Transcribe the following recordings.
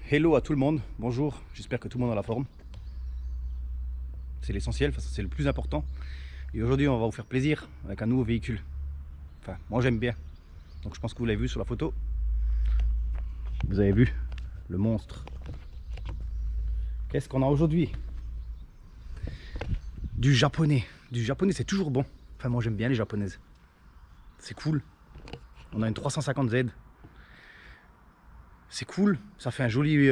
Hello à tout le monde, bonjour, j'espère que tout le monde a la forme. C'est l'essentiel, c'est le plus important. Et aujourd'hui on va vous faire plaisir avec un nouveau véhicule. Enfin, moi j'aime bien. Donc je pense que vous l'avez vu sur la photo. Vous avez vu le monstre. Qu'est-ce qu'on a aujourd'hui? Du japonais. Du japonais c'est toujours bon. Enfin moi j'aime bien les japonaises. C'est cool. On a une 350Z. C'est cool, ça fait un joli...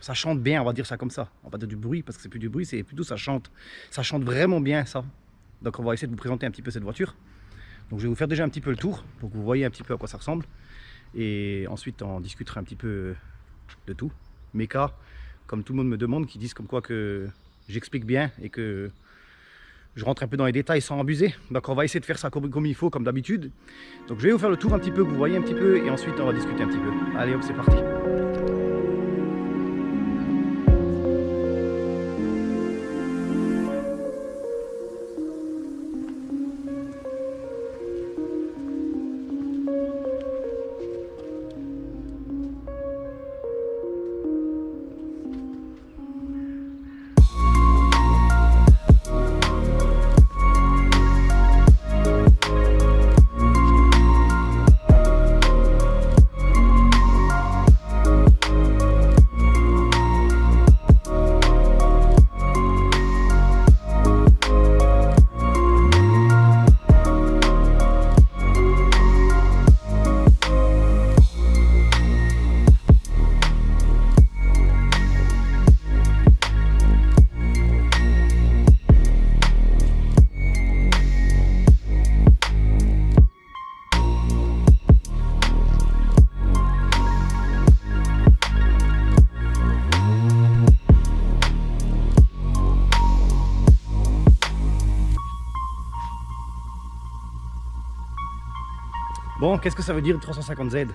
ça chante bien, on va dire ça comme ça. On va pas dire du bruit, parce que c'est plus du bruit, c'est plutôt ça chante. Ça chante vraiment bien, ça. Donc on va essayer de vous présenter un petit peu cette voiture. Donc je vais vous faire déjà un petit peu le tour, pour que vous voyez un petit peu à quoi ça ressemble. Et ensuite on discutera un petit peu de tout. Mes cas, comme tout le monde me demande, qui disent comme quoi que j'explique bien et que je rentre un peu dans les détails sans abuser. Donc on va essayer de faire ça comme il faut, comme d'habitude. Donc je vais vous faire le tour un petit peu, que vous voyez un petit peu, et ensuite on va discuter un petit peu. Allez hop, c'est parti. Bon, qu'est-ce que ça veut dire 350Z?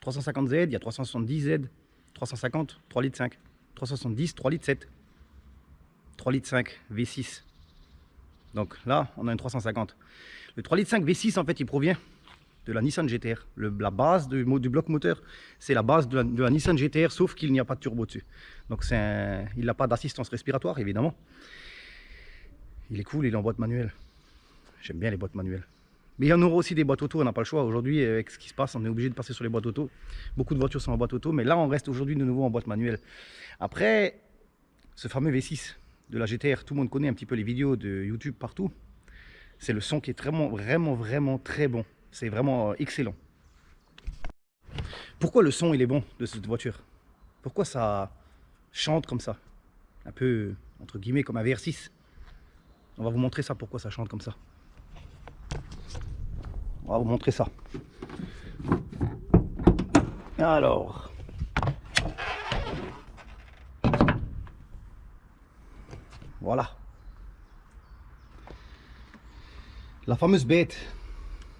350Z, il y a 370Z, 350, 3 litres 5, 370, 3 litres 7, 3 litres 5, V6. Donc là, on a une 350. Le 3 litres 5 V6, en fait, il provient de la Nissan GT-R. La base du bloc moteur, c'est la base de la Nissan GT-R, sauf qu'il n'y a pas de turbo dessus. Donc il n'a pas d'assistance respiratoire, évidemment. Il est cool, il est en boîte manuelle. J'aime bien les boîtes manuelles. Mais il y en aura aussi des boîtes auto, on n'a pas le choix. Aujourd'hui, avec ce qui se passe, on est obligé de passer sur les boîtes auto. Beaucoup de voitures sont en boîte auto, mais là, on reste aujourd'hui de nouveau en boîte manuelle. Après, ce fameux V6 de la GT-R, tout le monde connaît un petit peu les vidéos de YouTube partout. C'est le son qui est vraiment très bon. C'est vraiment excellent. Pourquoi le son il est bon de cette voiture? Pourquoi ça chante comme ça? Un peu, entre guillemets, comme un VR6. On va vous montrer ça, pourquoi ça chante comme ça. On va vous montrer ça. Alors, voilà. La fameuse bête,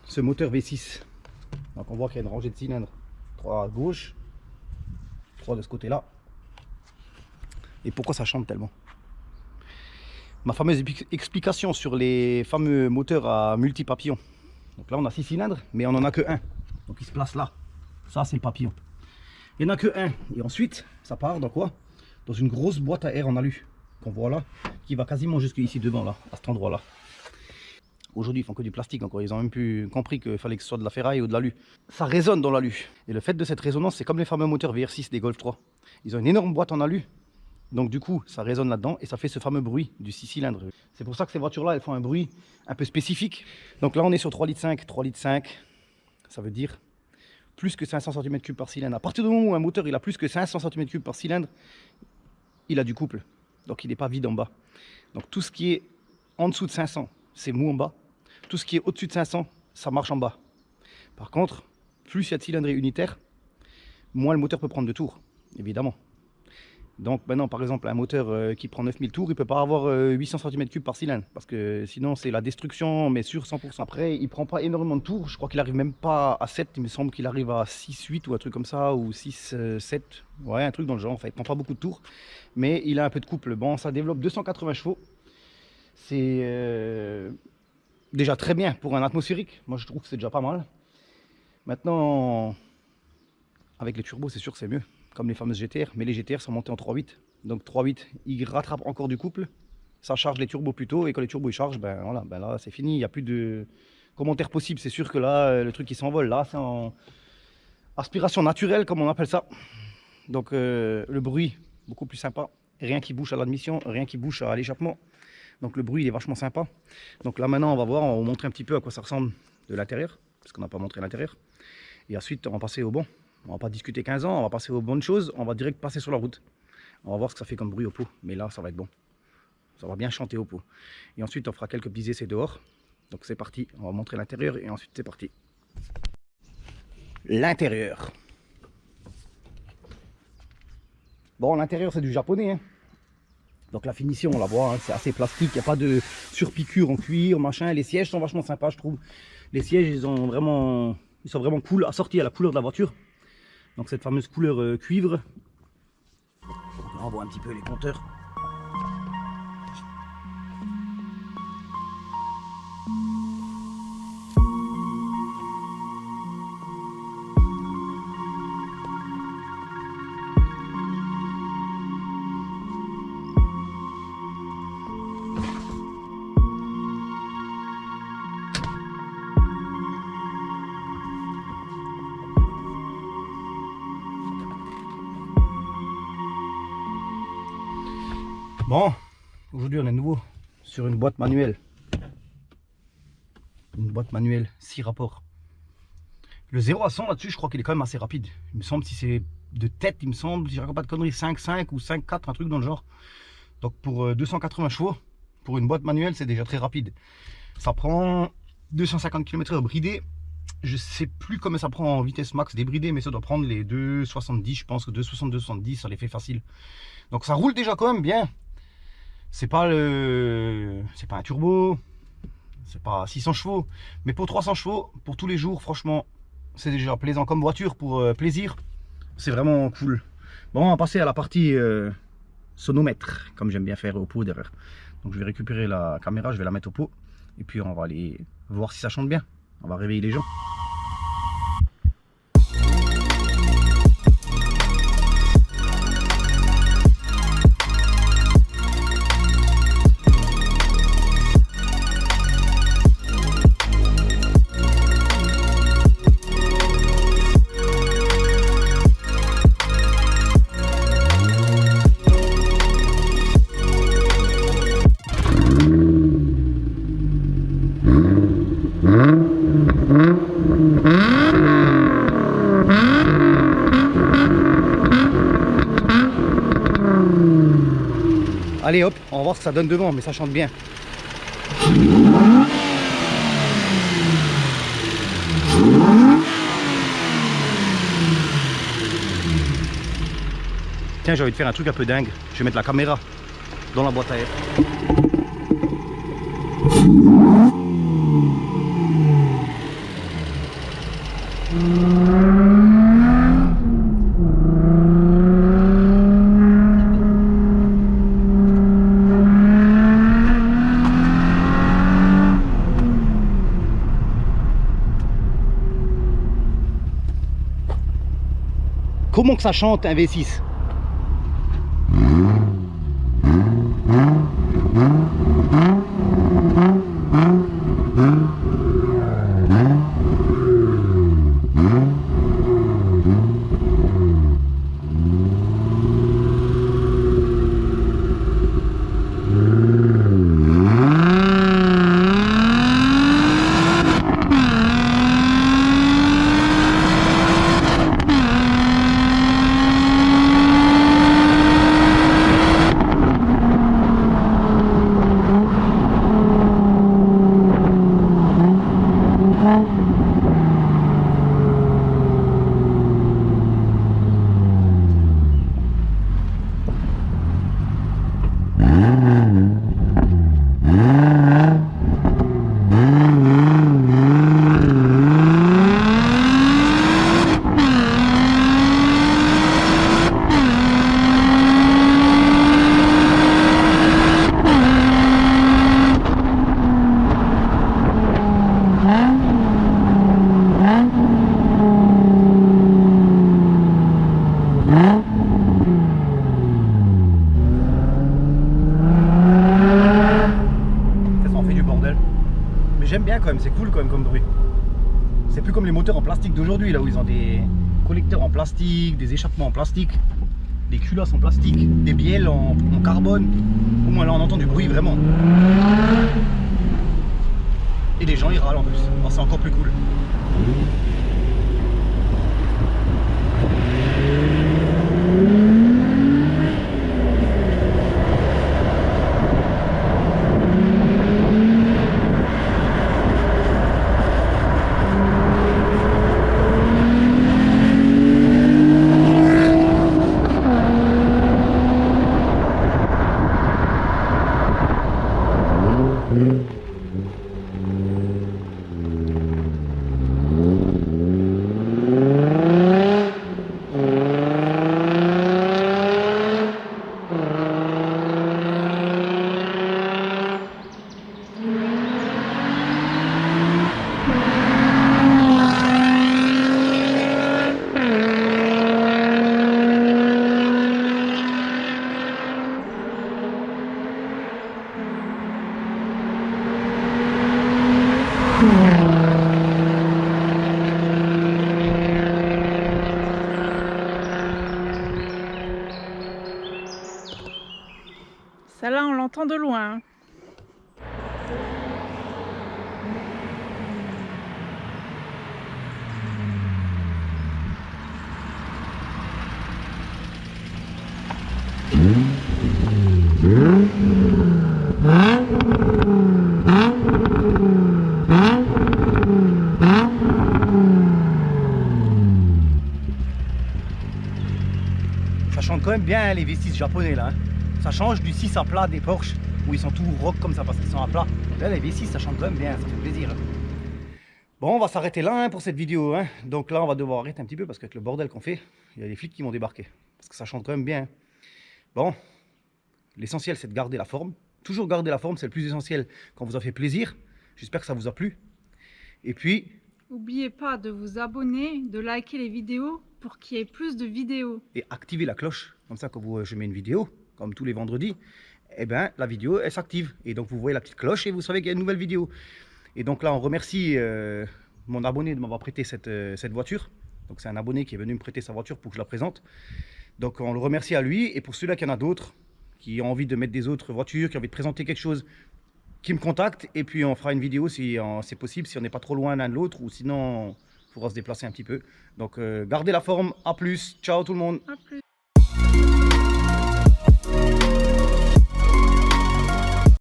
ce moteur V6. Donc on voit qu'il y a une rangée de cylindres. 3 à gauche, 3 de ce côté-là. Et pourquoi ça chante tellement? Ma fameuse explication sur les fameux moteurs à multi-papillons. Donc là on a 6 cylindres, mais on n'en a que un. Donc il se place là. Ça c'est le papillon. Il n'y en a que un. Et ensuite, ça part dans quoi? Dans une grosse boîte à air en alu, qu'on voit là, qui va quasiment jusque ici devant, là, à cet endroit-là. Aujourd'hui, ils font que du plastique encore. Ils ont même plus compris qu'il fallait que ce soit de la ferraille ou de l'alu. Ça résonne dans l'alu. Et le fait de cette résonance, c'est comme les fameux moteurs VR6 des Golf 3. Ils ont une énorme boîte en alu. Donc du coup, ça résonne là-dedans et ça fait ce fameux bruit du 6 cylindres. C'est pour ça que ces voitures-là, elles font un bruit un peu spécifique. Donc là, on est sur 3 litres 5. 3 litres 5, ça veut dire plus que 500 cm3 par cylindre. À partir du moment où un moteur il a plus que 500 cm3 par cylindre, il a du couple. Donc il n'est pas vide en bas. Donc tout ce qui est en dessous de 500, c'est mou en bas. Tout ce qui est au-dessus de 500, ça marche en bas. Par contre, plus il y a de cylindrée unitaire, moins le moteur peut prendre de tours, évidemment. Donc maintenant, par exemple, un moteur qui prend 9000 tours, il ne peut pas avoir 800 cm3 par cylindre, parce que sinon c'est la destruction, mais sur 100%. Après, il ne prend pas énormément de tours, je crois qu'il n'arrive même pas à 7, il me semble qu'il arrive à 6, 8 ou un truc comme ça, ou 6, 7, ouais, un truc dans le genre, enfin, il ne prend pas beaucoup de tours, mais il a un peu de couple. Bon, ça développe 280 chevaux, c'est déjà très bien pour un atmosphérique, moi je trouve que c'est déjà pas mal. Maintenant, avec les turbos, c'est sûr que c'est mieux. comme les fameuses GTR, mais les GTR sont montées en 3.8. Donc 3.8, ils rattrapent encore du couple, ça charge les turbos plus tôt, et quand les turbos ils chargent, ben voilà, ben là c'est fini, il n'y a plus de commentaires possibles. C'est sûr que là, le truc qui s'envole, là c'est en aspiration naturelle, comme on appelle ça. Donc le bruit, beaucoup plus sympa, rien qui bouge à l'admission, rien qui bouge à l'échappement. Donc le bruit il est vachement sympa. Donc là maintenant on va voir, on va vous montrer un petit peu à quoi ça ressemble de l'intérieur, parce qu'on n'a pas montré l'intérieur. Et ensuite on va passer au bon. On va pas discuter 15 ans, on va passer aux bonnes choses, on va direct passer sur la route. On va voir ce que ça fait comme bruit au pot, mais là ça va être bon. Ça va bien chanter au pot. Et ensuite on fera quelques petits essais dehors. Donc c'est parti, on va montrer l'intérieur et ensuite c'est parti. L'intérieur. Bon, l'intérieur c'est du japonais, hein. Donc la finition on la voit, hein, c'est assez plastique, il n'y a pas de surpiqûre en cuir, machin. Les sièges sont vachement sympas je trouve. Les sièges ils sont vraiment cool, assortis à la couleur de la voiture. Donc cette fameuse couleur cuivre. On voit un petit peu les compteurs. Bon, aujourd'hui on est nouveau sur une boîte manuelle. Une boîte manuelle 6 rapports. Le 0 à 100 là-dessus, je crois qu'il est quand même assez rapide. Il me semble, si c'est de tête, il me semble, si je raconte pas de conneries, 5,5 ou 5,4, un truc dans le genre. Donc pour 280 chevaux, pour une boîte manuelle, c'est déjà très rapide. Ça prend 250 km/h bridé. Je sais plus combien ça prend en vitesse max débridé, mais ça doit prendre les 2,70, je pense que 2,60, 2,70, ça les fait facile. Donc ça roule déjà quand même bien. C'est pas un turbo, c'est pas 600 chevaux, mais pour 300 chevaux, pour tous les jours, franchement, c'est déjà plaisant comme voiture pour plaisir. C'est vraiment cool. Bon, on va passer à la partie sonomètre, comme j'aime bien faire au pot derrière. Donc je vais récupérer la caméra, je vais la mettre au pot, et puis on va aller voir si ça chante bien. On va réveiller les gens. Allez hop, on va voir ce que ça donne devant, mais ça chante bien. Tiens, j'ai envie de faire un truc un peu dingue. Je vais mettre la caméra dans la boîte à air. Comment que ça chante un V6? Mais j'aime bien quand même, c'est cool quand même comme bruit. C'est plus comme les moteurs en plastique d'aujourd'hui, là où ils ont des collecteurs en plastique, des échappements en plastique, des culasses en plastique, des bielles en carbone. Au moins là on entend du bruit vraiment. Et les gens ils râlent en plus, alors c'est encore plus cool. Ça là, on l'entend de loin. Ça chante quand même bien les V6 japonais là. Ça change du 6 à plat des Porsche où ils sont tout rock comme ça parce qu'ils sont à plat. Là les V6 ça chante quand même bien, ça fait plaisir. Bon, on va s'arrêter là pour cette vidéo. Donc là on va devoir arrêter un petit peu parce qu'avec le bordel qu'on fait, il y a des flics qui vont débarquer. Parce que ça chante quand même bien. Bon, l'essentiel c'est de garder la forme. Toujours garder la forme, c'est le plus essentiel quand vous a fait plaisir. J'espère que ça vous a plu. Et puis... N'oubliez pas de vous abonner, de liker les vidéos pour qu'il y ait plus de vidéos. Et activer la cloche, comme ça quand je mets une vidéo, comme tous les vendredis, eh ben, la vidéo elle s'active. Et donc vous voyez la petite cloche et vous savez qu'il y a une nouvelle vidéo. Et donc là on remercie mon abonné de m'avoir prêté cette voiture. Donc c'est un abonné qui est venu me prêter sa voiture pour que je la présente. Donc on le remercie à lui. Et pour ceux-là qu'il y en a d'autres qui ont envie de mettre des autres voitures, qui ont envie de présenter quelque chose, qui me contactent. Et puis on fera une vidéo si c'est possible, si on n'est pas trop loin l'un de l'autre. Ou sinon il faudra se déplacer un petit peu. Donc gardez la forme, à plus, ciao tout le monde. À plus.